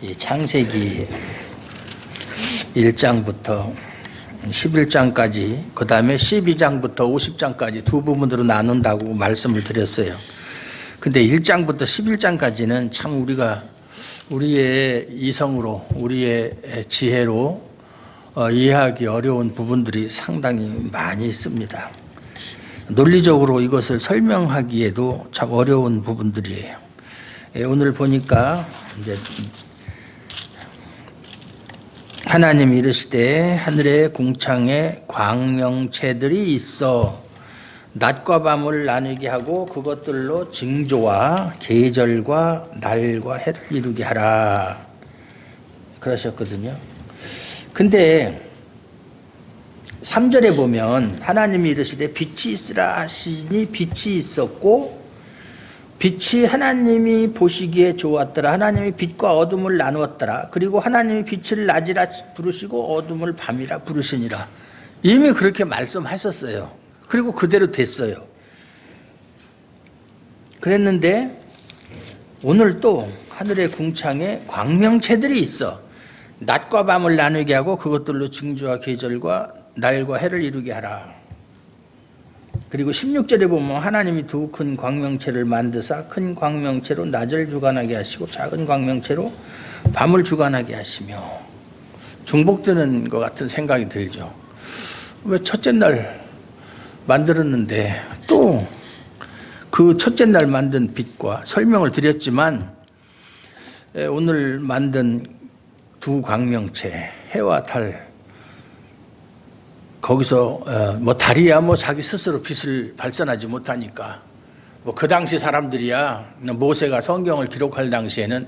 이 창세기 1장부터 11장까지 그 다음에 12장부터 50장까지 두 부분으로 나눈다고 말씀을 드렸어요. 근데 1장부터 11장까지는 참 우리가 우리의 이성으로 우리의 지혜로 이해하기 어려운 부분들이 상당히 많이 있습니다. 논리적으로 이것을 설명하기에도 참 어려운 부분들이에요. 오늘 보니까 이제 하나님이 이르시되 하늘의 궁창에 광명체들이 있어 낮과 밤을 나누게 하고 그것들로 징조와 계절과 날과 해를 이루게 하라 그러셨거든요. 근데 3절에 보면 하나님이 이르시되 빛이 있으라 하시니 빛이 있었고 빛이 하나님이 보시기에 좋았더라. 하나님이 빛과 어둠을 나누었더라. 그리고 하나님이 빛을 낮이라 부르시고 어둠을 밤이라 부르시니라. 이미 그렇게 말씀하셨어요. 그리고 그대로 됐어요. 그랬는데 오늘 또 하늘의 궁창에 광명체들이 있어 낮과 밤을 나누게 하고 그것들로 징조와 계절과 날과 해를 이루게 하라. 그리고 16절에 보면 하나님이 두 큰 광명체를 만드사 큰 광명체로 낮을 주관하게 하시고 작은 광명체로 밤을 주관하게 하시며 중복되는 것 같은 생각이 들죠. 왜 첫째 날 만들었는데 또 그 첫째 날 만든 빛과 설명을 드렸지만 오늘 만든 두 광명체 해와 달 거기서 뭐 달이야 뭐 자기 스스로 빛을 발산하지 못하니까 뭐 그 당시 사람들이야 모세가 성경을 기록할 당시에는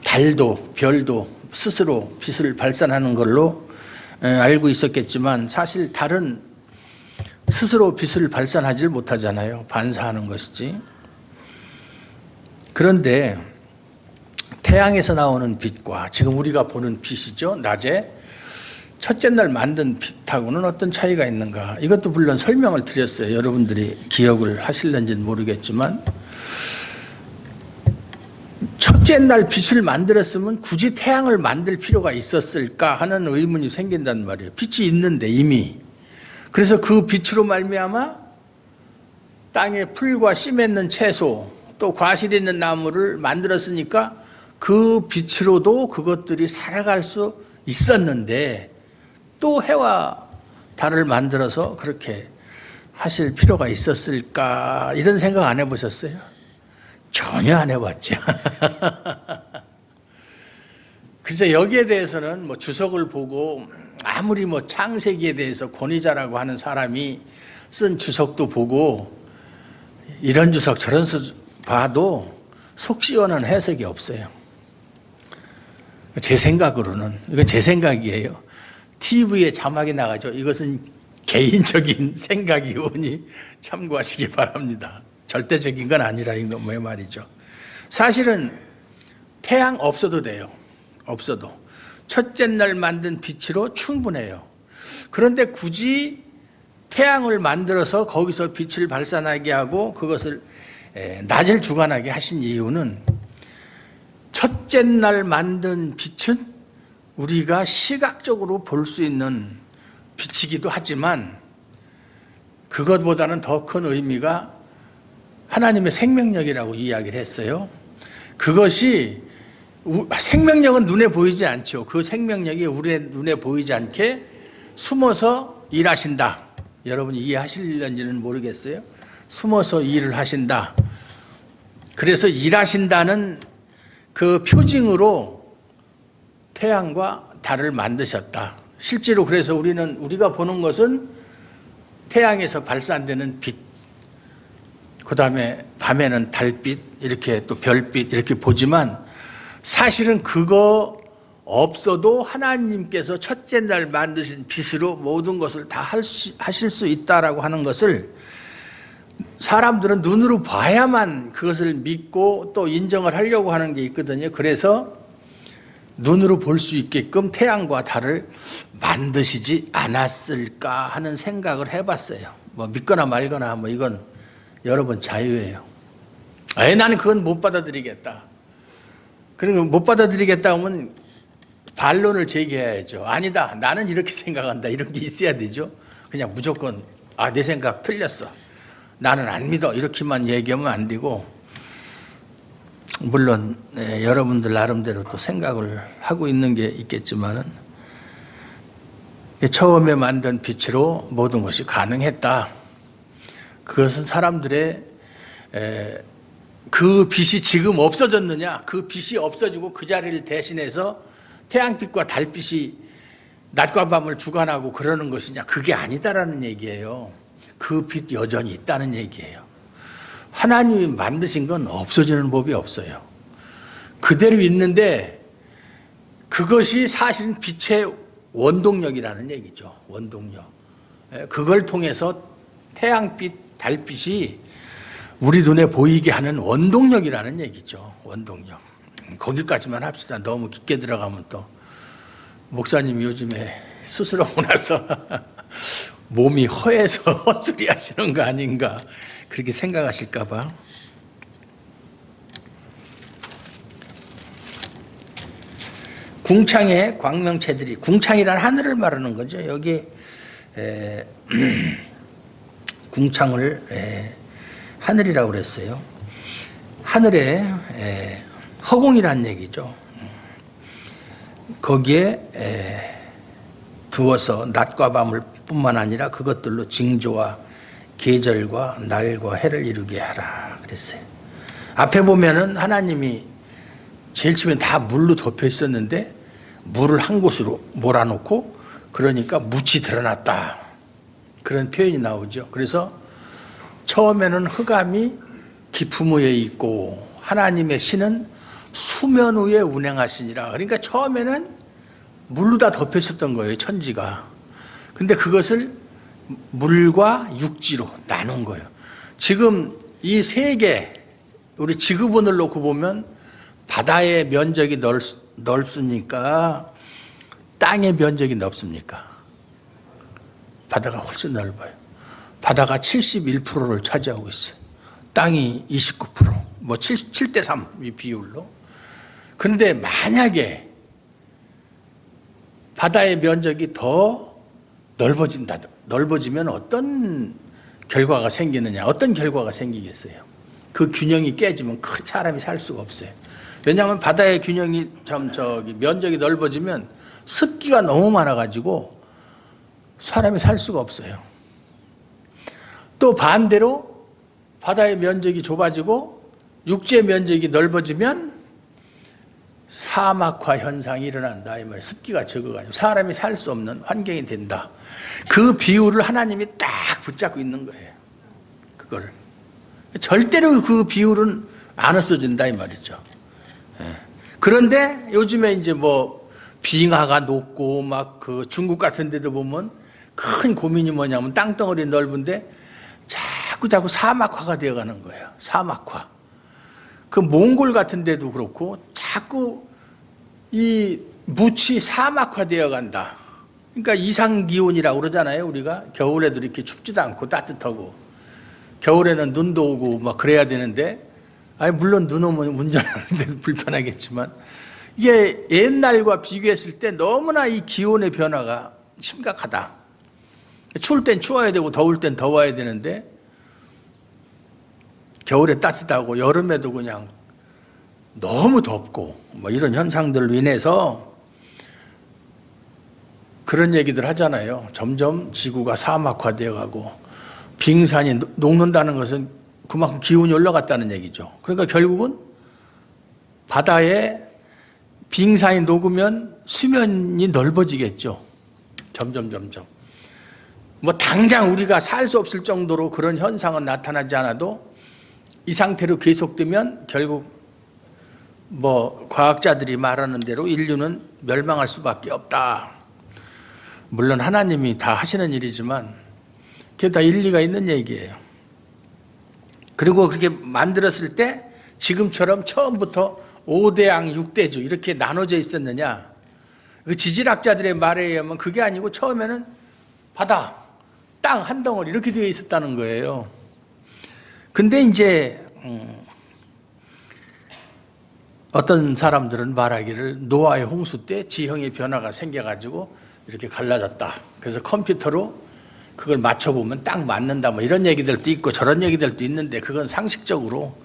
달도 별도 스스로 빛을 발산하는 걸로 알고 있었겠지만 사실 달은 스스로 빛을 발산하지 못하잖아요. 반사하는 것이지. 그런데 태양에서 나오는 빛과 지금 우리가 보는 빛이죠. 낮에 첫째 날 만든 빛하고는 어떤 차이가 있는가? 이것도 물론 설명을 드렸어요. 여러분들이 기억을 하실는지는 모르겠지만 첫째 날 빛을 만들었으면 굳이 태양을 만들 필요가 있었을까 하는 의문이 생긴단 말이에요. 빛이 있는데 이미. 그래서 그 빛으로 말미암아 땅에 풀과 씨 맺는 채소 또 과실 있는 나무를 만들었으니까 그 빛으로도 그것들이 살아갈 수 있었는데 또 해와 달을 만들어서 그렇게 하실 필요가 있었을까 이런 생각 안 해보셨어요? 전혀 안 해봤죠. 그래서 여기에 대해서는 뭐 주석을 보고 아무리 뭐 창세기에 대해서 권위자라고 하는 사람이 쓴 주석도 보고 이런 주석 저런 주석 봐도 속 시원한 해석이 없어요. 제 생각으로는 이건 제 생각이에요. TV에 자막이 나가죠. 이것은 개인적인 생각이오니 참고하시기 바랍니다. 절대적인 건 아니라 이거 뭐 말이죠. 사실은 태양 없어도 돼요. 없어도 첫째 날 만든 빛으로 충분해요. 그런데 굳이 태양을 만들어서 거기서 빛을 발산하게 하고 그것을 낮을 주관하게 하신 이유는 첫째 날 만든 빛은 우리가 시각적으로 볼 수 있는 빛이기도 하지만 그것보다는 더 큰 의미가 하나님의 생명력이라고 이야기를 했어요. 그것이 생명력은 눈에 보이지 않죠. 그 생명력이 우리의 눈에 보이지 않게 숨어서 일하신다. 여러분 이해하실는지는 모르겠어요. 숨어서 일을 하신다. 그래서 일하신다는 그 표징으로 태양과 달을 만드셨다. 실제로 그래서 우리가 보는 것은 태양에서 발산되는 빛, 그 다음에 밤에는 달빛, 이렇게 또 별빛 이렇게 보지만 사실은 그거 없어도 하나님께서 첫째 날 만드신 빛으로 모든 것을 다 하실 수 있다라고 하는 것을 사람들은 눈으로 봐야만 그것을 믿고 또 인정을 하려고 하는 게 있거든요. 그래서 눈으로 볼 수 있게끔 태양과 달을 만드시지 않았을까 하는 생각을 해봤어요. 뭐 믿거나 말거나 뭐 이건 여러분 자유예요. 나는 그건 못 받아들이겠다. 그리고 못 받아들이겠다 하면 반론을 제기해야죠. 아니다, 나는 이렇게 생각한다, 이런 게 있어야 되죠. 그냥 무조건 내 생각 틀렸어, 나는 안 믿어, 이렇게만 얘기하면 안 되고, 물론 여러분들 나름대로 또 생각을 하고 있는 게 있겠지만은, 처음에 만든 빛으로 모든 것이 가능했다. 그것은 사람들의 그 빛이 지금 없어졌느냐, 그 빛이 없어지고 그 자리를 대신해서 태양빛과 달빛이 낮과 밤을 주관하고 그러는 것이냐, 그게 아니다라는 얘기예요. 그 빛 여전히 있다는 얘기예요. 하나님이 만드신 건 없어지는 법이 없어요. 그대로 있는데 그것이 사실은 빛의 원동력이라는 얘기죠. 원동력. 그걸 통해서 태양빛, 달빛이 우리 눈에 보이게 하는 원동력이라는 얘기죠. 원동력. 거기까지만 합시다. 너무 깊게 들어가면 또 목사님이 요즘에 수술하고 나서 몸이 허해서 헛소리 하시는 거 아닌가, 그렇게 생각하실까 봐. 궁창의 광명체들이, 궁창이란 하늘을 말하는 거죠. 여기 궁창을 하늘이라고 그랬어요. 하늘에 허공이란 얘기죠. 거기에 두어서 낮과 밤을 뿐만 아니라 그것들로 징조와 계절과 날과 해를 이루게 하라 그랬어요. 앞에 보면은 하나님이 제일 처음에 다 물로 덮여 있었는데 물을 한 곳으로 몰아놓고, 그러니까 묻이 드러났다, 그런 표현이 나오죠. 그래서 처음에는 흑암이 깊음 위에 있고 하나님의 신은 수면 위에 운행하시니라. 그러니까 처음에는 물로 다 덮여 있었던 거예요, 천지가. 근데 그것을 물과 육지로 나눈 거예요. 지금 이 세계, 우리 지구본을 놓고 보면 바다의 면적이 넓습니까? 땅의 면적이 넓습니까? 바다가 훨씬 넓어요. 바다가 71%를 차지하고 있어요. 땅이 29%, 뭐 7대 3 이 비율로. 그런데 만약에 바다의 면적이 더 넓어지면 어떤 결과가 생기느냐, 어떤 결과가 생기겠어요? 그 균형이 깨지면 큰 사람이 살 수가 없어요. 왜냐하면 바다의 균형이 면적이 넓어지면 습기가 너무 많아가지고 사람이 살 수가 없어요. 또 반대로 바다의 면적이 좁아지고 육지의 면적이 넓어지면 사막화 현상이 일어난다, 이 말이에요. 습기가 적어가지고 사람이 살 수 없는 환경이 된다. 그 비율을 하나님이 딱 붙잡고 있는 거예요. 그걸 절대로 그 비율은 안 없어진다, 이 말이죠. 그런데 요즘에 이제 뭐 빙하가 높고 막 그 중국 같은 데도 보면 큰 고민이 뭐냐면 땅덩어리 넓은데 자꾸 사막화가 되어가는 거예요. 사막화. 그 몽골 같은 데도 그렇고 자꾸 이 묻이 사막화되어 간다. 그러니까 이상기온이라고 그러잖아요. 우리가 겨울에도 이렇게 춥지도 않고 따뜻하고, 겨울에는 눈도 오고 막 그래야 되는데, 물론 눈 오면 운전하는데 불편하겠지만, 이게 옛날과 비교했을 때 너무나 이 기온의 변화가 심각하다. 추울 땐 추워야 되고 더울 땐 더워야 되는데, 겨울에 따뜻하고 여름에도 그냥 너무 덥고 뭐 이런 현상들로 인해서 그런 얘기들 하잖아요. 점점 지구가 사막화되어 가고 빙산이 녹는다는 것은 그만큼 기온이 올라갔다는 얘기죠. 그러니까 결국은 바다에 빙산이 녹으면 수면이 넓어지겠죠. 점점. 뭐 당장 우리가 살 수 없을 정도로 그런 현상은 나타나지 않아도 이 상태로 계속되면 결국 뭐 과학자들이 말하는 대로 인류는 멸망할 수밖에 없다. 물론 하나님이 다 하시는 일이지만 그게 다 일리가 있는 얘기예요. 그리고 그렇게 만들었을 때 지금처럼 처음부터 5대양 6대주 이렇게 나눠져 있었느냐, 그 지질학자들의 말에 의하면 그게 아니고 처음에는 바다, 땅 한 덩어리 이렇게 되어 있었다는 거예요. 근데 이제 어떤 사람들은 말하기를 노아의 홍수 때 지형의 변화가 생겨가지고 이렇게 갈라졌다. 그래서 컴퓨터로 그걸 맞춰보면 딱 맞는다. 뭐 이런 얘기들도 있고 저런 얘기들도 있는데 그건 상식적으로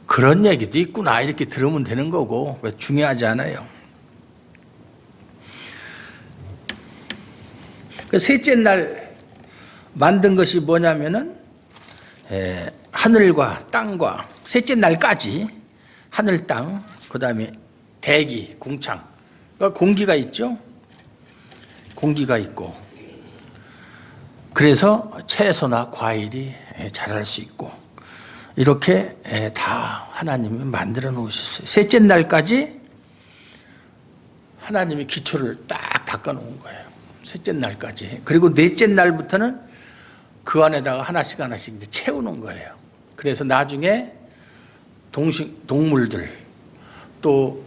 그런 얘기도 있구나 이렇게 들으면 되는 거고 중요하지 않아요. 그 셋째 날 만든 것이 뭐냐면은 하늘과 땅과 셋째 날까지 하늘, 땅, 그 다음에 대기, 궁창, 그러니까 공기가 있죠. 공기가 있고 그래서 채소나 과일이 자랄 수 있고 이렇게 다 하나님이 만들어 놓으셨어요. 셋째 날까지 하나님이 기초를 딱 닦아 놓은 거예요. 셋째 날까지. 그리고 넷째 날부터는 그 안에다가 하나씩 하나씩 이제 채우는 거예요. 그래서 나중에 동물들 또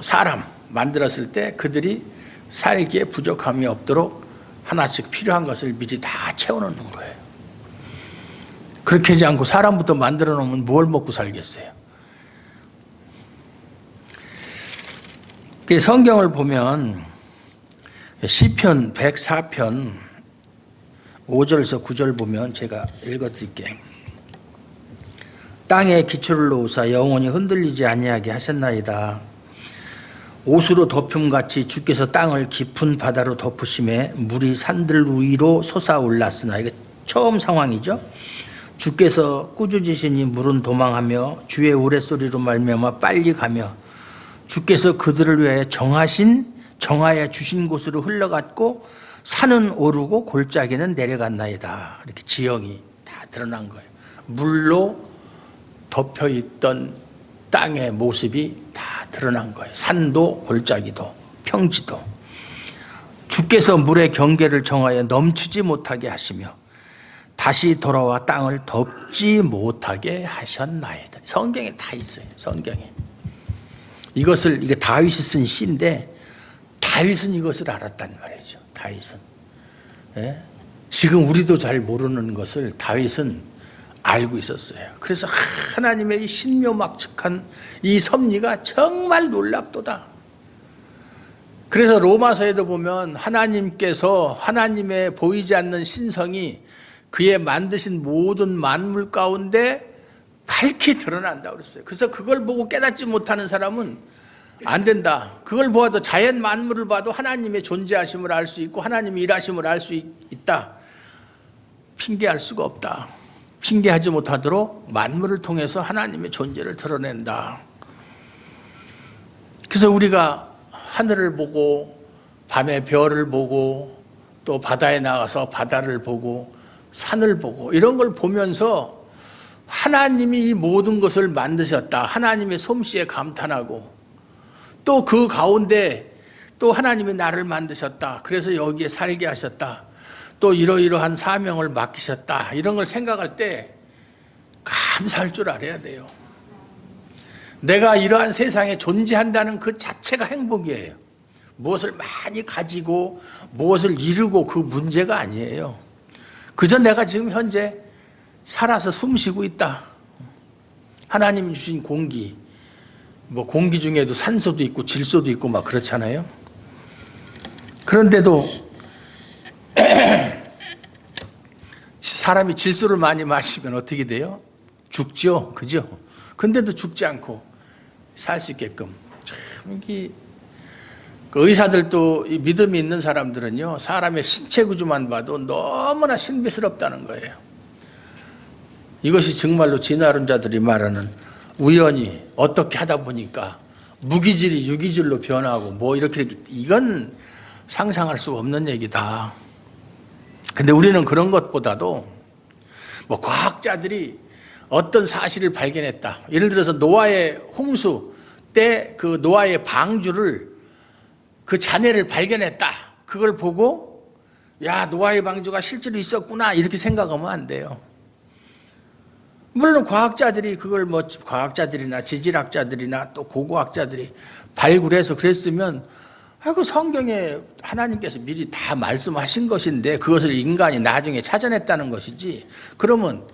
사람 만들었을 때 그들이 살기에 부족함이 없도록 하나씩 필요한 것을 미리 다 채워놓는 거예요. 그렇게 하지 않고 사람부터 만들어 놓으면 뭘 먹고 살겠어요. 성경을 보면 시편 104편 5절에서 9절 보면 제가 읽어드릴게요. 땅에 기초를 놓으사 영원히 흔들리지 아니하게 하셨나이다. 옷으로 덮음같이 주께서 땅을 깊은 바다로 덮으심에 물이 산들 위로 솟아올랐으나 이게 처음 상황이죠. 주께서 꾸짖으시니 물은 도망하며 주의 우레소리로 말미암아 빨리 가며 주께서 그들을 위하여 정하여 주신 곳으로 흘러갔고 산은 오르고 골짜기는 내려갔나이다. 이렇게 지형이 다 드러난 거예요. 물로 덮여있던 땅의 모습이 다 드러난 거예요. 산도 골짜기도 평지도. 주께서 물의 경계를 정하여 넘치지 못하게 하시며 다시 돌아와 땅을 덮지 못하게 하셨나이다. 성경에 다 있어요. 성경에. 이게 다윗이 쓴 시인데 다윗은 이것을 알았단 말이죠. 다윗은. 예? 지금 우리도 잘 모르는 것을 다윗은 알고 있었어요. 그래서 하나님의 이 신묘막측한 이 섭리가 정말 놀랍도다. 그래서 로마서에도 보면 하나님께서 하나님의 보이지 않는 신성이 그의 만드신 모든 만물 가운데 밝히 드러난다고 그랬어요. 그래서 그걸 보고 깨닫지 못하는 사람은 안 된다. 그걸 보아도 자연 만물을 봐도 하나님의 존재하심을 알 수 있고 하나님의 일하심을 알 수 있다. 핑계할 수가 없다. 핑계하지 못하도록 만물을 통해서 하나님의 존재를 드러낸다. 그래서 우리가 하늘을 보고 밤에 별을 보고 또 바다에 나가서 바다를 보고 산을 보고 이런 걸 보면서 하나님이 이 모든 것을 만드셨다. 하나님의 솜씨에 감탄하고 또 그 가운데 또 하나님이 나를 만드셨다. 그래서 여기에 살게 하셨다. 또 이러이러한 사명을 맡기셨다. 이런 걸 생각할 때 감사할 줄 알아야 돼요. 내가 이러한 세상에 존재한다는 그 자체가 행복이에요. 무엇을 많이 가지고 무엇을 이루고 그 문제가 아니에요. 그저 내가 지금 현재 살아서 숨 쉬고 있다. 하나님이 주신 공기, 공기 중에도 산소도 있고 질소도 있고 막 그렇잖아요. 그런데도 사람이 질소를 많이 마시면 어떻게 돼요? 죽죠. 그죠? 근데도 죽지 않고 살 수 있게끔. 참, 의사들도 믿음이 있는 사람들은요, 사람의 신체 구조만 봐도 너무나 신비스럽다는 거예요. 이것이 정말로 진화론자들이 말하는 우연히 어떻게 하다 보니까 무기질이 유기질로 변하고 이렇게 이건 상상할 수 없는 얘기다. 근데 우리는 그런 것보다도 과학자들이 어떤 사실을 발견했다. 예를 들어서 노아의 홍수 때 그 노아의 방주를 그 잔해를 발견했다. 그걸 보고 야, 노아의 방주가 실제로 있었구나 이렇게 생각하면 안 돼요. 물론 과학자들이 그걸 과학자들이나 지질학자들이나 또 고고학자들이 발굴해서 그랬으면 그 성경에 하나님께서 미리 다 말씀하신 것인데 그것을 인간이 나중에 찾아냈다는 것이지. 그러면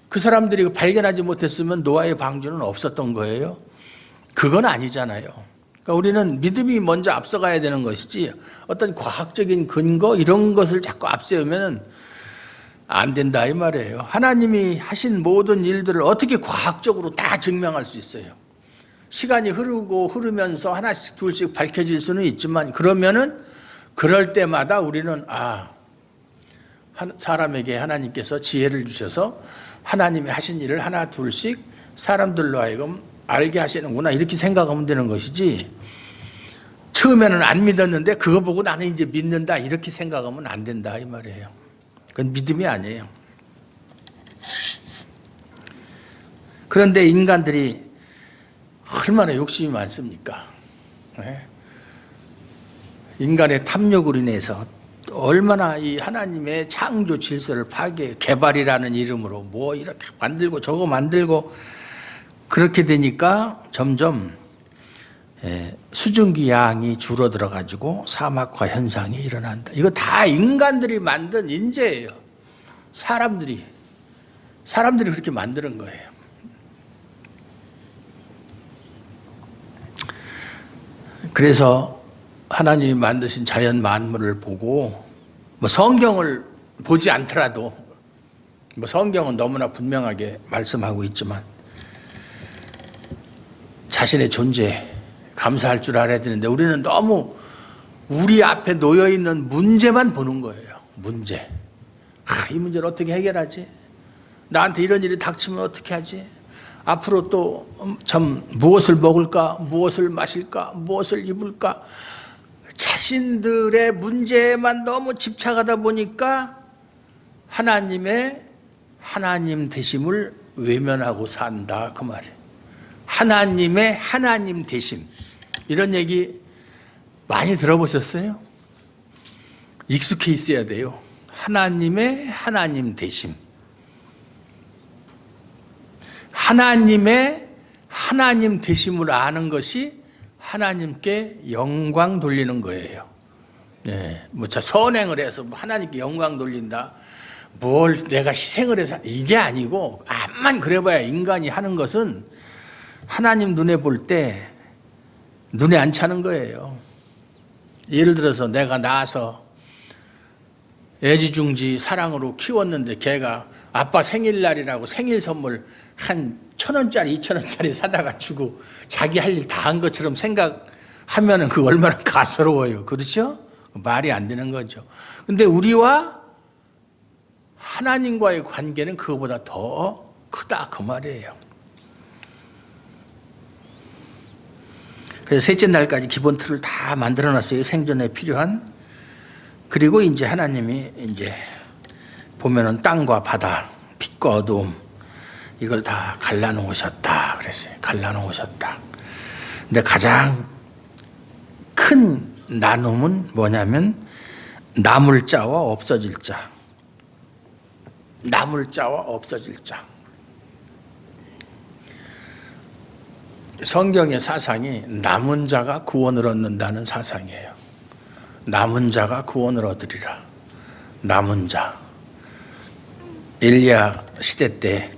그 사람들이 발견하지 못했으면 노아의 방주는 없었던 거예요. 그건 아니잖아요. 그러니까 우리는 믿음이 먼저 앞서가야 되는 것이지 어떤 과학적인 근거 이런 것을 자꾸 앞세우면 안 된다 이 말이에요. 하나님이 하신 모든 일들을 어떻게 과학적으로 다 증명할 수 있어요? 시간이 흐르면서 하나씩 둘씩 밝혀질 수는 있지만 그러면은 그럴 때마다 우리는 사람에게 하나님께서 지혜를 주셔서 하나님이 하신 일을 하나 둘씩 사람들로 하여금 알게 하시는구나 이렇게 생각하면 되는 것이지 처음에는 안 믿었는데 그거 보고 나는 이제 믿는다 이렇게 생각하면 안 된다 이 말이에요. 그건 믿음이 아니에요. 그런데 인간들이 얼마나 욕심이 많습니까? 인간의 탐욕으로 인해서 얼마나 이 하나님의 창조 질서를 파괴, 개발이라는 이름으로 뭐 이렇게 만들고 저거 만들고 그렇게 되니까 점점 수증기 양이 줄어들어 가지고 사막화 현상이 일어난다. 이거 다 인간들이 만든 인재예요. 사람들이 그렇게 만드는 거예요. 그래서 하나님이 만드신 자연 만물을 보고 뭐 성경을 보지 않더라도 뭐 성경은 너무나 분명하게 말씀하고 있지만 자신의 존재 감사할 줄 알아야 되는데 우리는 너무 우리 앞에 놓여 있는 문제만 보는 거예요. 문제. 이 문제를 어떻게 해결하지? 나한테 이런 일이 닥치면 어떻게 하지? 앞으로 또 참 무엇을 먹을까? 무엇을 마실까? 무엇을 입을까? 자신들의 문제에만 너무 집착하다 보니까 하나님의 하나님 되심을 외면하고 산다 그 말이에요. 하나님의 하나님 되심 이런 얘기 많이 들어보셨어요? 익숙해 있어야 돼요. 하나님의 하나님 되심. 하나님의 하나님 되심을 아는 것이 하나님께 영광 돌리는 거예요. 선행을 해서 하나님께 영광 돌린다. 뭘 내가 희생을 해서 이게 아니고 암만 그래봐야 인간이 하는 것은 하나님 눈에 볼 때 눈에 안 차는 거예요. 예를 들어서 내가 낳아서 애지중지 사랑으로 키웠는데 걔가 아빠 생일날이라고 생일 선물 한 1,000원짜리 2,000원짜리 사다가 주고 자기 할 일 다 한 것처럼 생각하면 그 얼마나 가스러워요. 그렇죠? 말이 안 되는 거죠. 근데 우리와 하나님과의 관계는 그거보다 더 크다 그 말이에요. 그래서 셋째 날까지 기본 틀을 다 만들어 놨어요. 생존에 필요한. 그리고 이제 하나님이 이제 보면은 땅과 바다, 빛과 어두움 이걸 다 갈라놓으셨다 그랬어요. 갈라놓으셨다. 근데 가장 큰 나눔은 뭐냐면 남을 자와 없어질 자. 남을 자와 없어질 자. 성경의 사상이 남은 자가 구원을 얻는다는 사상이에요. 남은 자가 구원을 얻으리라. 남은 자. 엘리야 시대 때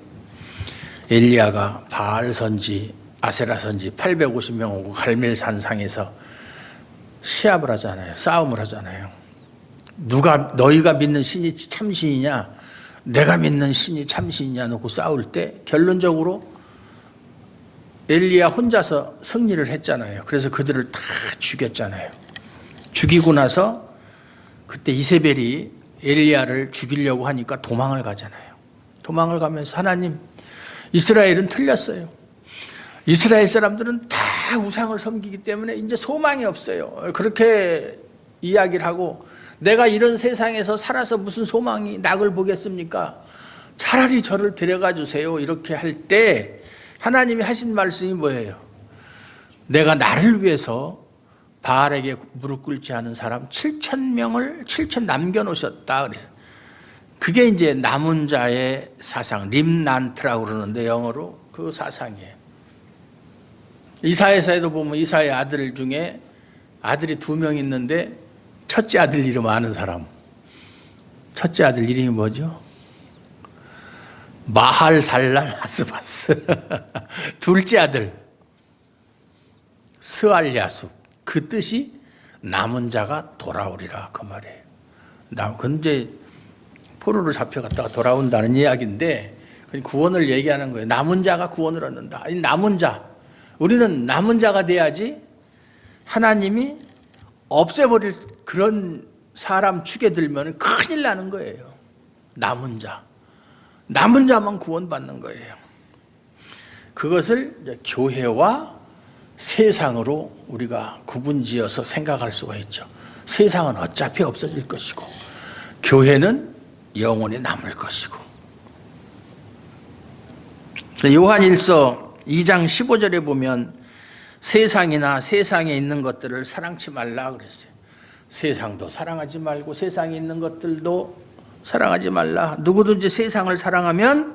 엘리야가 바알 선지, 아세라 선지 850명 오고 갈멜산 상에서 시합을 하잖아요. 싸움을 하잖아요. 너희가 믿는 신이 참신이냐 내가 믿는 신이 참신이냐 놓고 싸울 때 결론적으로 엘리야 혼자서 승리를 했잖아요. 그래서 그들을 다 죽였잖아요. 죽이고 나서 그때 이세벨이 엘리야를 죽이려고 하니까 도망을 가잖아요. 도망을 가면서 하나님 이스라엘은 틀렸어요. 이스라엘 사람들은 다 우상을 섬기기 때문에 이제 소망이 없어요. 그렇게 이야기를 하고 내가 이런 세상에서 살아서 무슨 소망이 낙을 보겠습니까? 차라리 저를 데려가 주세요. 이렇게 할 때 하나님이 하신 말씀이 뭐예요? 내가 나를 위해서 바알에게 무릎 꿇지 않은 사람 7,000명을 남겨놓으셨다. 그래서 그게 이제 남은 자의 사상, 림난트라고 그러는데 영어로 그 사상이에요. 이사야서에도 보면 이사야 아들 중에 아들이 2명 있는데 첫째 아들 이름 아는 사람. 첫째 아들 이름이 뭐죠? 마할살랄 하스바스. 둘째 아들. 스알야수, 그 뜻이 남은 자가 돌아오리라 그 말이에요. 근데 포로로 잡혀갔다가 돌아온다는 이야기인데 구원을 얘기하는 거예요. 남은 자가 구원을 얻는다. 이 남은 자, 우리는 남은 자가 돼야지 하나님이 없애버릴 그런 사람 축에 들면 큰일 나는 거예요. 남은 자만 구원받는 거예요. 그것을 이제 교회와 세상으로 우리가 구분지어서 생각할 수가 있죠. 세상은 어차피 없어질 것이고 교회는 영원히 남을 것이고. 요한일서 2장 15절에 보면 세상이나 세상에 있는 것들을 사랑치 말라 그랬어요. 세상도 사랑하지 말고 세상에 있는 것들도 사랑하지 말라. 누구든지 세상을 사랑하면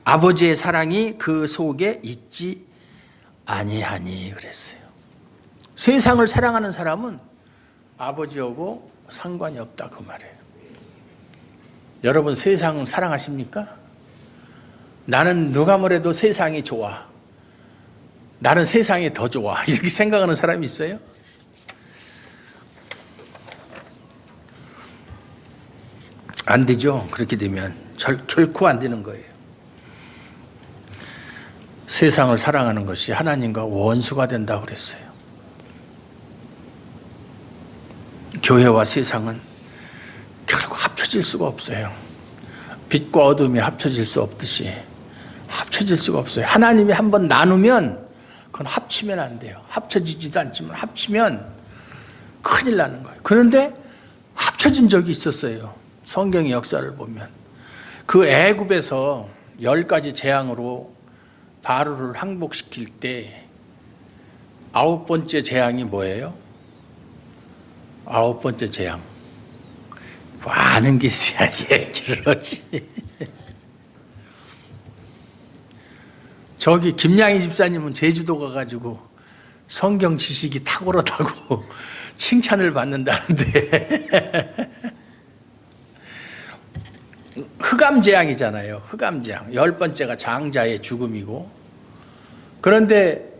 아버지의 사랑이 그 속에 있지 아니하니 그랬어요. 세상을 사랑하는 사람은 아버지하고 상관이 없다 그 말이에요. 여러분 세상 사랑하십니까? 나는 누가 뭐래도 세상이 좋아. 나는 세상이 더 좋아. 이렇게 생각하는 사람이 있어요? 안 되죠. 그렇게 되면 결코 안 되는 거예요. 세상을 사랑하는 것이 하나님과 원수가 된다고 그랬어요. 교회와 세상은 결국 합쳐질 수가 없어요. 빛과 어둠이 합쳐질 수 없듯이 합쳐질 수가 없어요. 하나님이 한번 나누면 그건 합치면 안 돼요. 합쳐지지도 않지만 합치면 큰일 나는 거예요. 그런데 합쳐진 적이 있었어요. 성경의 역사를 보면 그 애굽에서 10가지 재앙으로 바로를 항복시킬 때 9번째 재앙이 뭐예요? 9번째 재앙. 뭐 아는 게 있어야 얘기를 하지. 저기 김양희 집사님은 제주도 가가지고 성경 지식이 탁월하다고 칭찬을 받는다는데 흑암재앙이잖아요. 흑암재앙. 10번째가 장자의 죽음이고, 그런데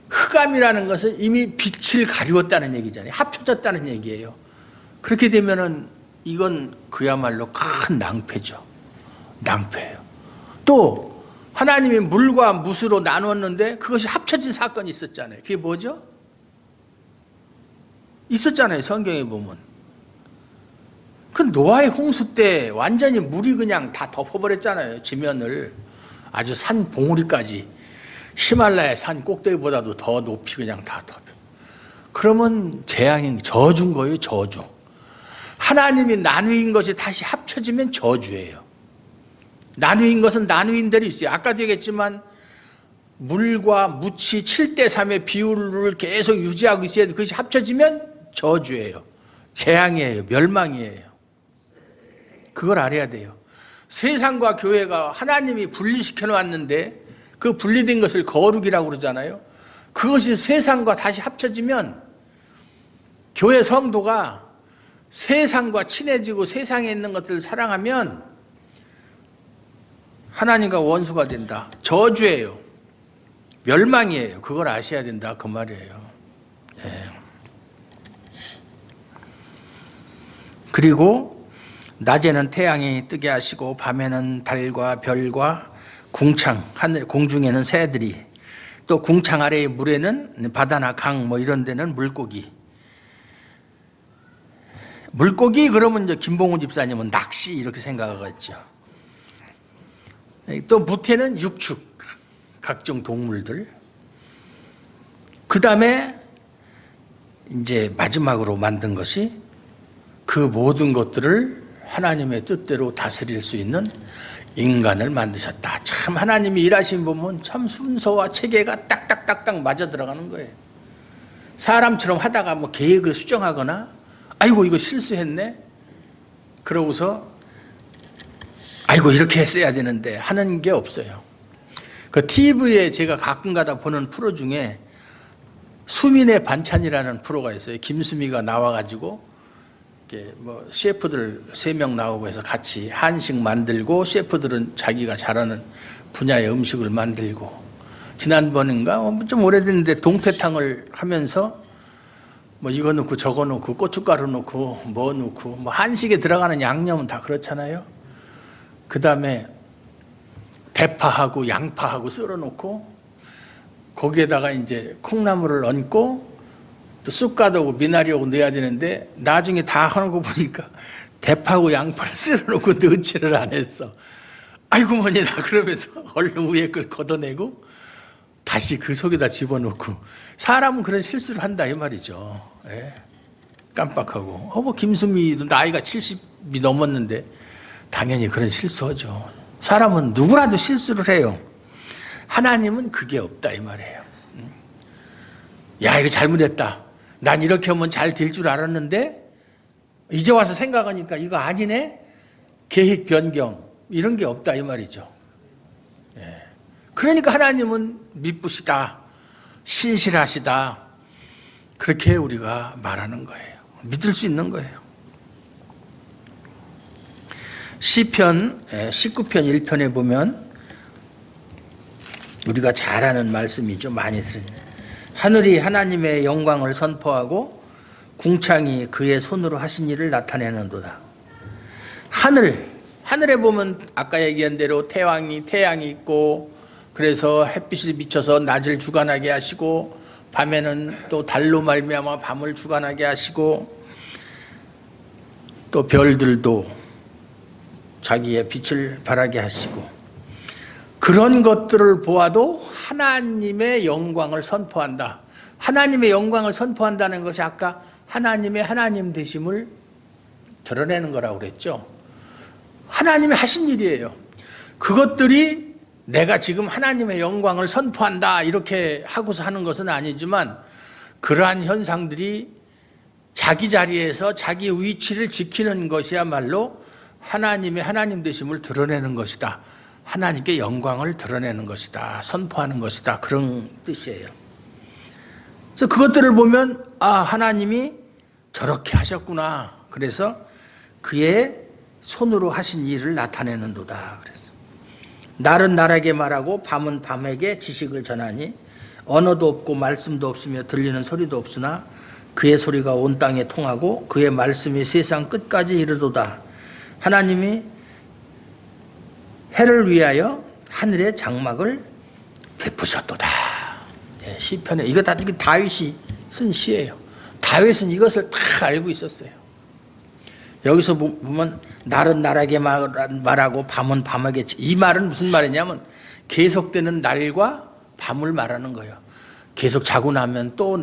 흑암이라는 것은 이미 빛을 가리웠다는 얘기잖아요. 합쳐졌다는 얘기예요. 그렇게 되면은 이건 그야말로 큰 낭패죠. 낭패예요. 또 하나님이 물과 뭇으로 나누었는데 그것이 합쳐진 사건이 있었잖아요. 그게 뭐죠? 있었잖아요. 성경에 보면. 그 노아의 홍수 때 완전히 물이 그냥 다 덮어버렸잖아요. 지면을. 아주 산 봉우리까지. 히말라야 산 꼭대기보다도 더 높이 그냥 다 덮여. 그러면 재앙이 저주인 거예요. 저주. 하나님이 나누인 것이 다시 합쳐지면 저주예요. 나누인 것은 나누인 대로 있어요. 아까도 얘기했지만 물과 묻이 7대3의 비율을 계속 유지하고 있어야 돼. 그것이 합쳐지면 저주예요. 재앙이에요. 멸망이에요. 그걸 알아야 돼요. 세상과 교회가 하나님이 분리시켜 놨는데 그 분리된 것을 거룩이라고 그러잖아요. 그것이 세상과 다시 합쳐지면 교회 성도가 세상과 친해지고 세상에 있는 것들을 사랑하면 하나님과 원수가 된다. 저주예요. 멸망이에요. 그걸 아셔야 된다. 그 말이에요. 네. 그리고 낮에는 태양이 뜨게 하시고 밤에는 달과 별과 궁창, 하늘 공중에는 새들이, 또 궁창 아래의 물에는 바다나 강 뭐 이런 데는 물고기. 물고기 그러면 이제 김봉훈 집사님은 낚시 이렇게 생각하겠죠. 또 무태는 육축, 각종 동물들. 그 다음에 이제 마지막으로 만든 것이 그 모든 것들을 하나님의 뜻대로 다스릴 수 있는 인간을 만드셨다. 참 하나님이 일하신 보면 참 순서와 체계가 딱딱딱딱 맞아 들어가는 거예요. 사람처럼 하다가 뭐 계획을 수정하거나 아이고 이거 실수했네 그러고서 아이고 이렇게 했어야 되는데 하는 게 없어요. 그 TV에 제가 가끔가다 보는 프로 중에 수민의 반찬이라는 프로가 있어요. 김수미가 나와가지고 뭐 셰프들 3명 나오고 해서 같이 한식 만들고 셰프들은 자기가 잘하는 분야의 음식을 만들고 지난번인가 좀 오래됐는데 동태탕을 하면서 뭐 이거 넣고 저거 넣고 고춧가루 넣고 뭐 넣고 뭐 한식에 들어가는 양념은 다 그렇잖아요. 그 다음에 대파하고 양파하고 썰어 놓고 거기에다가 이제 콩나물을 얹고 또 쑥갓하고 미나리하고 넣어야 되는데 나중에 다 하는 거 보니까 대파하고 양파를 썰어 놓고 넣지를 안 했어. 아이고 뭐니 나 그러면서 얼른 위에 걸 걷어내고 다시 그 속에다 집어넣고. 사람은 그런 실수를 한다 이 말이죠. 예. 깜빡하고. 뭐 김수미도 나이가 70이 넘었는데 당연히 그런 실수하죠. 사람은 누구라도 실수를 해요. 하나님은 그게 없다 이 말이에요. 야 이거 잘못했다. 난 이렇게 하면 잘 될 줄 알았는데 이제 와서 생각하니까 이거 아니네. 계획 변경 이런 게 없다 이 말이죠. 예. 그러니까 하나님은 미쁘시다, 신실하시다 그렇게 우리가 말하는 거예요. 믿을 수 있는 거예요. 시편 19편 1편에 보면 우리가 잘 아는 말씀이죠. 많이 들은. 하늘이 하나님의 영광을 선포하고 궁창이 그의 손으로 하신 일을 나타내는도다. 하늘에 보면 아까 얘기한 대로 태양이 있고 그래서 햇빛이 비쳐서 낮을 주관하게 하시고 밤에는 또 달로 말미암아 밤을 주관하게 하시고 또 별들도 자기의 빛을 발하게 하시고 그런 것들을 보아도 하나님의 영광을 선포한다. 하나님의 영광을 선포한다는 것이 아까 하나님의 하나님 되심을 드러내는 거라고 그랬죠. 하나님이 하신 일이에요. 그것들이 내가 지금 하나님의 영광을 선포한다 이렇게 하고서 하는 것은 아니지만 그러한 현상들이 자기 자리에서 자기 위치를 지키는 것이야말로 하나님의 하나님 되심을 드러내는 것이다. 하나님께 영광을 드러내는 것이다. 선포하는 것이다. 그런 뜻이에요. 그래서 그것들을 보면 하나님이 저렇게 하셨구나. 그래서 그의 손으로 하신 일을 나타내는도다. 그래서 날은 날에게 말하고 밤은 밤에게 지식을 전하니 언어도 없고 말씀도 없으며 들리는 소리도 없으나 그의 소리가 온 땅에 통하고 그의 말씀이 세상 끝까지 이르도다. 하나님이 해를 위하여 하늘의 장막을 베푸셨도다. 시편에 이거 다 다윗이 쓴 시예요. 다윗은 이것을 다 알고 있었어요. 여기서 보면 날은 날에게 말하고 밤은 밤에게, 이 말은 무슨 말이냐면 계속되는 날과 밤을 말하는 거예요. 계속 자고 나면 또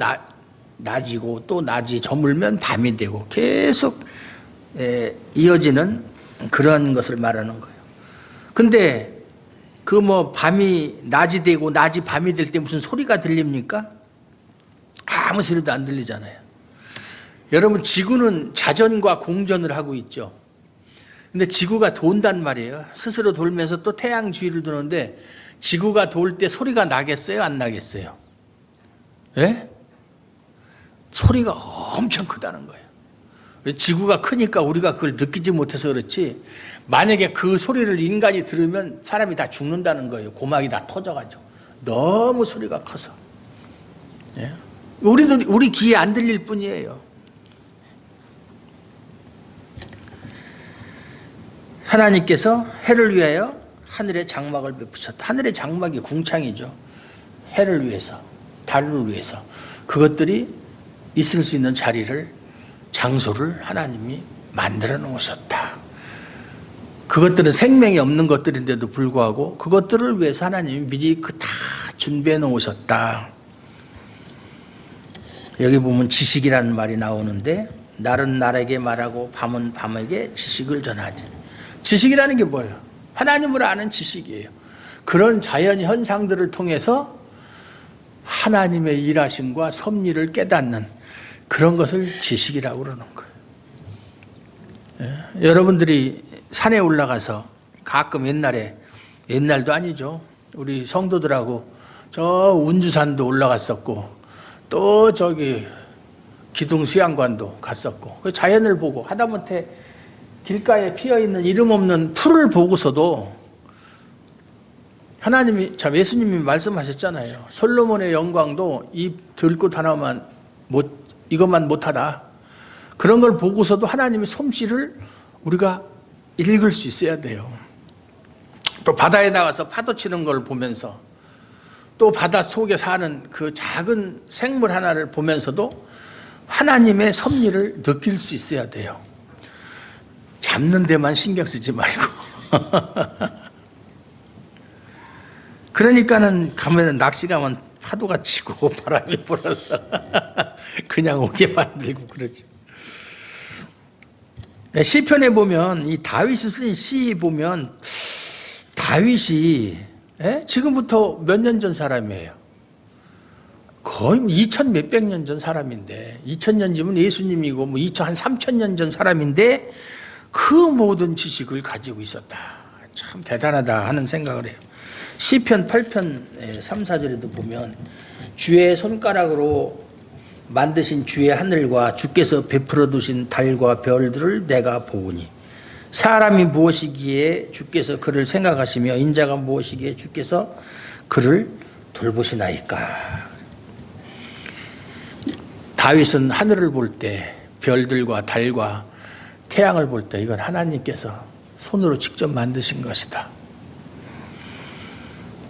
낮이고 또 낮이 저물면 밤이 되고 계속 이어지는 그런 것을 말하는 거예요. 근데 그 밤이 낮이 되고 낮이 밤이 될 때 무슨 소리가 들립니까? 아무 소리도 안 들리잖아요. 여러분 지구는 자전과 공전을 하고 있죠. 근데 지구가 돈단 말이에요. 스스로 돌면서 또 태양 주위를 도는데 지구가 돌 때 소리가 나겠어요? 안 나겠어요? 예? 소리가 엄청 크다는 거예요. 지구가 크니까 우리가 그걸 느끼지 못해서 그렇지 만약에 그 소리를 인간이 들으면 사람이 다 죽는다는 거예요. 고막이 다 터져가지고. 너무 소리가 커서. 예? 우리 귀에 안 들릴 뿐이에요. 하나님께서 해를 위하여 하늘의 장막을 베푸셨다. 하늘의 장막이 궁창이죠. 해를 위해서, 달을 위해서. 그것들이 있을 수 있는 자리를, 장소를 하나님이 만들어 놓으셨다. 그것들은 생명이 없는 것들인데도 불구하고 그것들을 위해서 하나님이 미리 다 준비해 놓으셨다. 여기 보면 지식이라는 말이 나오는데 날은 날에게 말하고 밤은 밤에게 지식을 전하지. 지식이라는 게 뭐예요? 하나님을 아는 지식이에요. 그런 자연 현상들을 통해서 하나님의 일하심과 섭리를 깨닫는 그런 것을 지식이라고 그러는 거예요. 예? 여러분들이 산에 올라가서 가끔 옛날도 아니죠. 우리 성도들하고 저 운주산도 올라갔었고 또 저기 기둥 수양관도 갔었고 그 자연을 보고 하다못해 길가에 피어있는 이름 없는 풀을 보고서도 하나님이, 참 예수님이 말씀하셨잖아요. 솔로몬의 영광도 이 들꽃 하나만 이것만 못하다. 그런 걸 보고서도 하나님의 솜씨를 우리가 읽을 수 있어야 돼요. 또 바다에 나가서 파도 치는 걸 보면서 또 바다 속에 사는 그 작은 생물 하나를 보면서도 하나님의 섭리를 느낄 수 있어야 돼요. 잡는 데만 신경 쓰지 말고. 그러니까는 가면 낚시 가면 파도가 치고 바람이 불어서 그냥 오게 만들고 그러죠. 시편에 보면 이 다윗이 쓴 시 보면 다윗이 지금부터 몇 년 전 사람이에요. 거의 2000 몇백 년 전 사람인데 2000년쯤은 예수님이고 뭐 2000, 한 3000년 전 사람인데 그 모든 지식을 가지고 있었다. 참 대단하다 하는 생각을 해요. 시편 8편 3, 4절에도 보면 주의 손가락으로 만드신 주의 하늘과 주께서 베풀어 두신 달과 별들을 내가 보으니 사람이 무엇이기에 주께서 그를 생각하시며 인자가 무엇이기에 주께서 그를 돌보시나이까. 다윗은 하늘을 볼 때 별들과 달과 태양을 볼 때 이건 하나님께서 손으로 직접 만드신 것이다.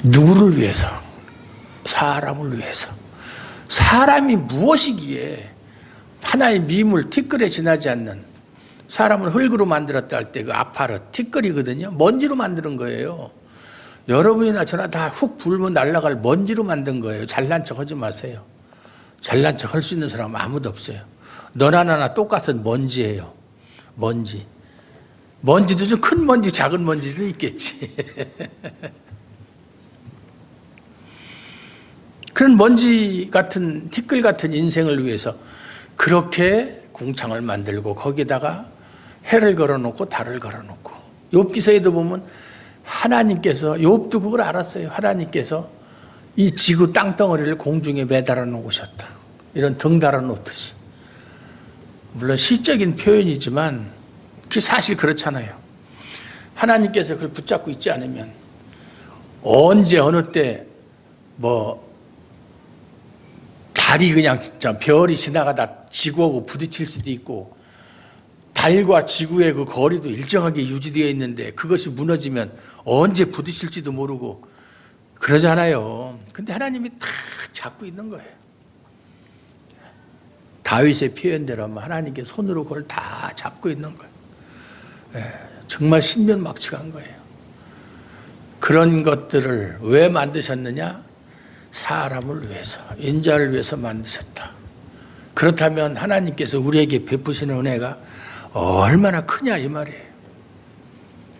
누구를 위해서? 사람을 위해서. 사람이 무엇이기에 하나의 미물, 티끌에 지나지 않는, 사람을 흙으로 만들었다 할 때 그 아파르, 티끌이거든요. 먼지로 만드는 거예요. 여러분이나 저나 다 훅 불면 날아갈 먼지로 만든 거예요. 잘난 척 하지 마세요. 잘난 척 할 수 있는 사람은 아무도 없어요. 너나 나나 똑같은 먼지예요. 먼지. 먼지도 좀 큰 먼지, 작은 먼지도 있겠지. 그런 먼지 같은, 티끌 같은 인생을 위해서 그렇게 궁창을 만들고 거기다가 해를 걸어놓고 달을 걸어놓고, 욥기서에도 보면 하나님께서, 욥도 그걸 알았어요. 하나님께서 이 지구 땅덩어리를 공중에 매달아 놓으셨다. 이런 등 달아 놓듯이. 물론 시적인 표현이지만 그게 사실 그렇잖아요. 하나님께서 그걸 붙잡고 있지 않으면 언제 어느 때 달이 그냥 진짜 별이 지나가다 지구하고 부딪힐 수도 있고, 달과 지구의 그 거리도 일정하게 유지되어 있는데 그것이 무너지면 언제 부딪힐지도 모르고 그러잖아요. 근데 하나님이 다 잡고 있는 거예요. 다윗의 표현대로 하면 하나님께 손으로 그걸 다 잡고 있는 거예요. 정말 신면막측한 거예요. 그런 것들을 왜 만드셨느냐? 사람을 위해서, 인자를 위해서 만드셨다. 그렇다면 하나님께서 우리에게 베푸시는 은혜가 얼마나 크냐 이 말이에요.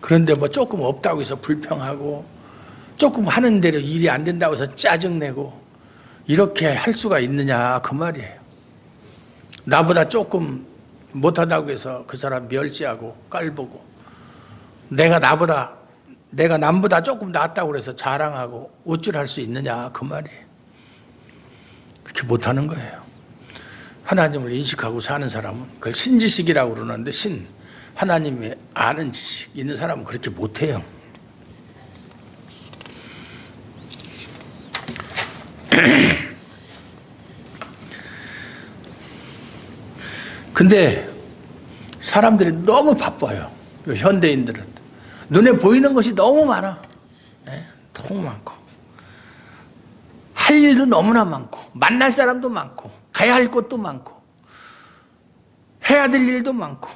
그런데 조금 없다고 해서 불평하고, 조금 하는 대로 일이 안 된다고 해서 짜증내고, 이렇게 할 수가 있느냐 그 말이에요. 나보다 조금 못하다고 해서 그 사람 멸시하고 깔보고, 내가 남보다 조금 낫다고 해서 자랑하고 우쭐할 수 있느냐 그 말이에요. 그렇게 못하는 거예요. 하나님을 인식하고 사는 사람은 그걸 신지식이라고 그러는데, 하나님의 아는 지식 있는 사람은 그렇게 못해요. 근데 사람들이 너무 바빠요. 현대인들은 눈에 보이는 것이 너무 많아. 너무 많고, 할 일도 너무나 많고, 만날 사람도 많고, 가야 할 곳도 많고, 해야 될 일도 많고.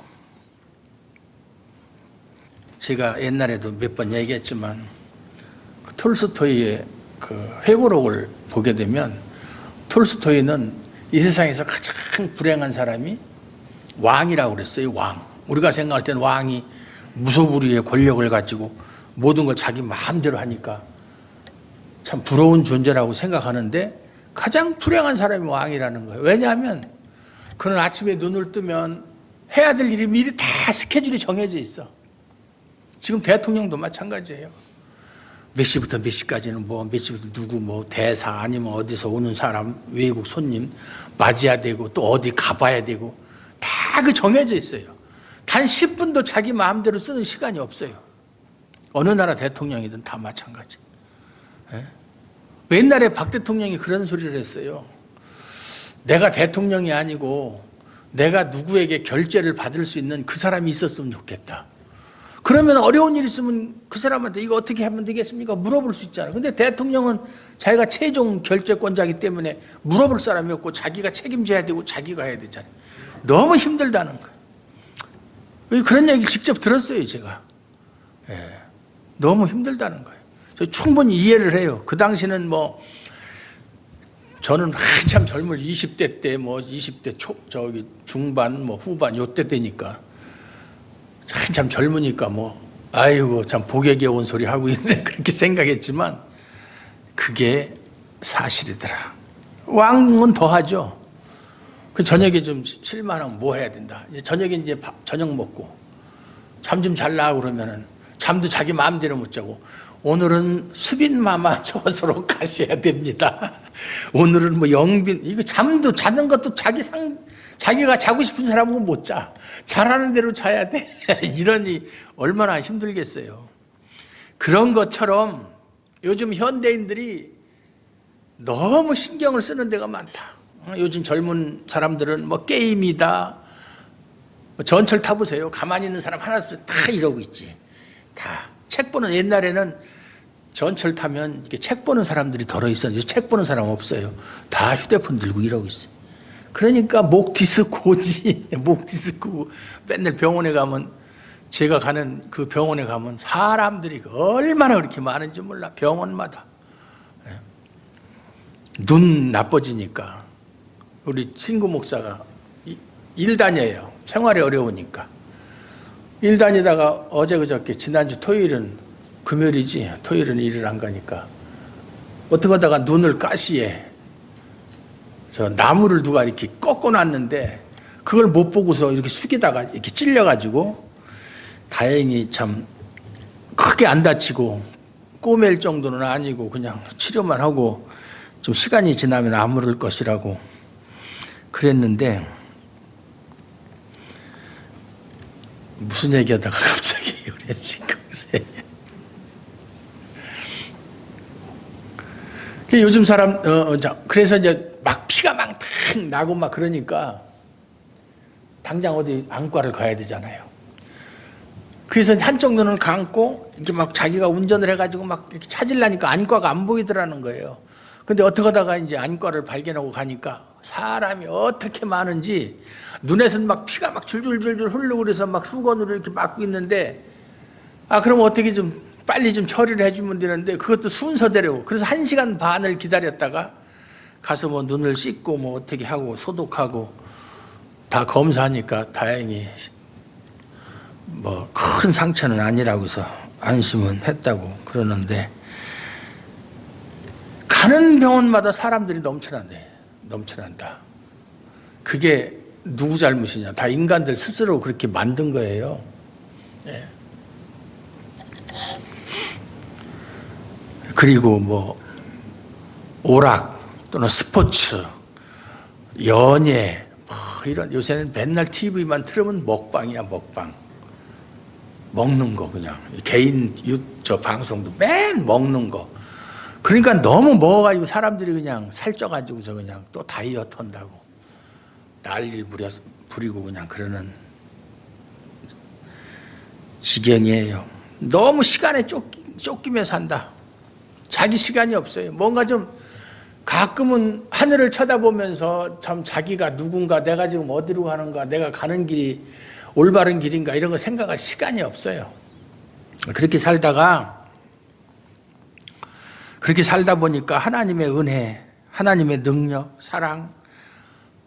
제가 옛날에도 몇 번 얘기했지만 톨스토이의 그 회고록을 보게 되면, 톨스토이는 이 세상에서 가장 불행한 사람이 왕이라고 그랬어요. 왕. 우리가 생각할 때는 왕이 무소불위의 권력을 가지고 모든 걸 자기 마음대로 하니까 참 부러운 존재라고 생각하는데, 가장 불행한 사람이 왕이라는 거예요. 왜냐하면 그는 아침에 눈을 뜨면 해야 될 일이 미리 다 스케줄이 정해져 있어. 지금 대통령도 마찬가지예요. 몇 시부터 몇 시까지는 몇 시부터 누구 대사 아니면 어디서 오는 사람, 외국 손님 맞이해야 되고, 또 어디 가봐야 되고, 다 그 정해져 있어요. 단 10분도 자기 마음대로 쓰는 시간이 없어요. 어느 나라 대통령이든 다 마찬가지. 옛날에 박 대통령이 그런 소리를 했어요. 내가 대통령이 아니고 내가 누구에게 결제를 받을 수 있는 그 사람이 있었으면 좋겠다. 그러면 어려운 일 있으면 그 사람한테 이거 어떻게 하면 되겠습니까? 물어볼 수 있잖아요. 근데 대통령은 자기가 최종 결재권자이기 때문에 물어볼 사람이 없고 자기가 책임져야 되고 자기가 해야 되잖아요. 너무 힘들다는 거예요. 그런 얘기를 직접 들었어요, 제가. 예, 너무 힘들다는 거예요. 저 충분히 이해를 해요. 그 당시는 뭐 저는 한참 젊을 20대 때 뭐 20대 중반 뭐 후반 요때 되니까 한참 젊으니까 뭐 아이고 참 복에 겨운 소리 하고 있는데 그렇게 생각했지만 그게 사실이더라. 왕은 더 하죠. 그 저녁에 좀 실만하면 뭐 해야 된다. 이제 저녁에 이제 저녁 먹고 잠 좀 잘라 그러면은 잠도 자기 마음대로 못 자고 오늘은 수빈마마 저서로 가셔야 됩니다. 오늘은 뭐 영빈 이거 잠도 자는 것도 자기가 자고 싶은 사람은 못 자. 잘하는 대로 자야 돼. 이러니 얼마나 힘들겠어요. 그런 것처럼 요즘 현대인들이 너무 신경을 쓰는 데가 많다. 요즘 젊은 사람들은 뭐 게임이다. 전철 타보세요. 가만히 있는 사람 하나 다 이러고 있지. 다. 책 보는 옛날에는 전철 타면 이렇게 책 보는 사람들이 덜어 있었는데 책 보는 사람 없어요. 다 휴대폰 들고 이러고 있어요. 그러니까 목 디스크 오지. 목 디스크. 맨날 병원에 가면 제가 가는 그 병원에 가면 사람들이 얼마나 그렇게 많은지 몰라. 병원마다. 눈 나빠지니까 우리 친구 목사가 일 다녀요. 생활이 어려우니까. 일 다니다가 어제 그저께 지난주 토요일은 금요일이지 토요일은 일을 안 가니까 어떻게 하다가 눈을 가시에 저 나무를 누가 이렇게 꺾어놨는데 그걸 못 보고서 이렇게 숙이다가 이렇게 찔려가지고 다행히 참 크게 안 다치고 꼬맬 정도는 아니고 그냥 치료만 하고 좀 시간이 지나면 아물을 것이라고 그랬는데 무슨 얘기하다가 갑자기 우리 지금 요즘 사람 그래서 이제 막 피가 막 나고 막 그러니까 당장 어디 안과를 가야 되잖아요. 그래서 한쪽 눈을 감고 이렇게 막 자기가 운전을 해가지고 막 이렇게 찾으려니까 안과가 안 보이더라는 거예요. 근데 어떻게 하다가 이제 안과를 발견하고 가니까 사람이 어떻게 많은지 눈에서는 막 피가 막 줄줄줄줄 흐르고 그래서 막 수건으로 이렇게 막고 있는데 그럼 어떻게 좀 빨리 좀 처리를 해주면 되는데 그것도 순서대로. 그래서 1시간 반을 기다렸다가 가서 뭐 눈을 씻고 뭐 어떻게 하고 소독하고 다 검사하니까 다행히 뭐 큰 상처는 아니라고 해서 안심은 했다고 그러는데 가는 병원마다 사람들이 넘쳐난다. 그게 누구 잘못이냐. 다 인간들 스스로 그렇게 만든 거예요. 예. 그리고 뭐 오락 또는 스포츠, 연예 이런 요새는 맨날 TV만 틀으면 먹방이야. 먹방. 먹는 거 그냥 개인 방송도 맨 먹는 거. 그러니까 너무 먹어가지고 사람들이 그냥 살쪄가지고서 그냥 또 다이어트 한다고 난리를 부리고 그냥 그러는 지경이에요. 너무 시간에 쫓기며 산다. 자기 시간이 없어요. 뭔가 좀 가끔은 하늘을 쳐다보면서 참 자기가 누군가 내가 지금 어디로 가는가 내가 가는 길이 올바른 길인가 이런 거 생각할 시간이 없어요. 그렇게 살다 보니까 하나님의 은혜, 하나님의 능력, 사랑,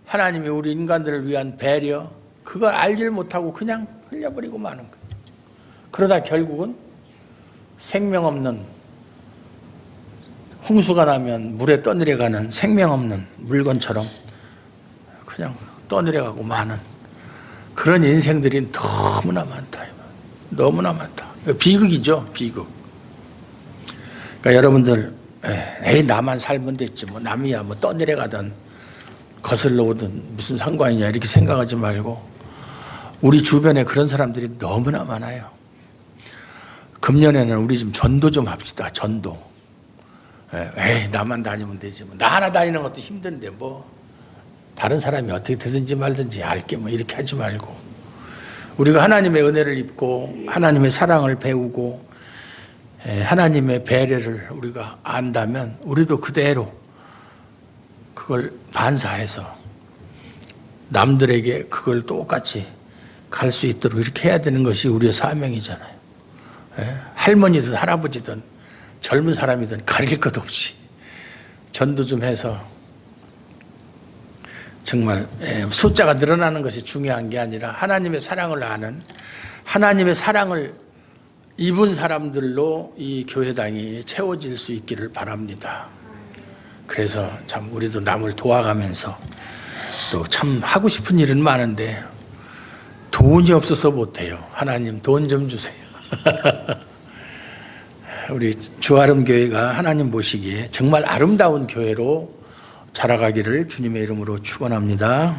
하나님이 우리 인간들을 위한 배려 그걸 알질 못하고 그냥 흘려버리고 마는 거예요. 그러다 결국은 생명 없는 홍수가 나면 물에 떠내려가는 생명 없는 물건처럼 그냥 떠내려가고 마는 그런 인생들이 너무나 많다. 너무나 많다. 비극이죠. 비극. 그러니까 여러분들 에이 나만 살면 됐지 뭐 남이야 뭐 떠내려가든 거슬러 오든 무슨 상관이냐 이렇게 생각하지 말고 우리 주변에 그런 사람들이 너무나 많아요. 금년에는 우리 좀 전도 좀 합시다. 전도. 에이, 나만 다니면 되지. 뭐. 나 하나 다니는 것도 힘든데 뭐 다른 사람이 어떻게 되든지 말든지 알게 뭐 이렇게 하지 말고 우리가 하나님의 은혜를 입고 하나님의 사랑을 배우고 하나님의 배려를 우리가 안다면 우리도 그대로 그걸 반사해서 남들에게 그걸 똑같이 갈 수 있도록 이렇게 해야 되는 것이 우리의 사명이잖아요. 할머니든 할아버지든 젊은 사람이든 가릴 것 없이 전도 좀 해서 정말 숫자가 늘어나는 것이 중요한 게 아니라 하나님의 사랑을 아는 하나님의 사랑을 입은 사람들로 이 교회당이 채워질 수 있기를 바랍니다. 그래서 참 우리도 남을 도와가면서 또 참 하고 싶은 일은 많은데 돈이 없어서 못해요. 하나님 돈 좀 주세요. 우리 주아름 교회가 하나님 보시기에 정말 아름다운 교회로 자라가기를 주님의 이름으로 축원합니다.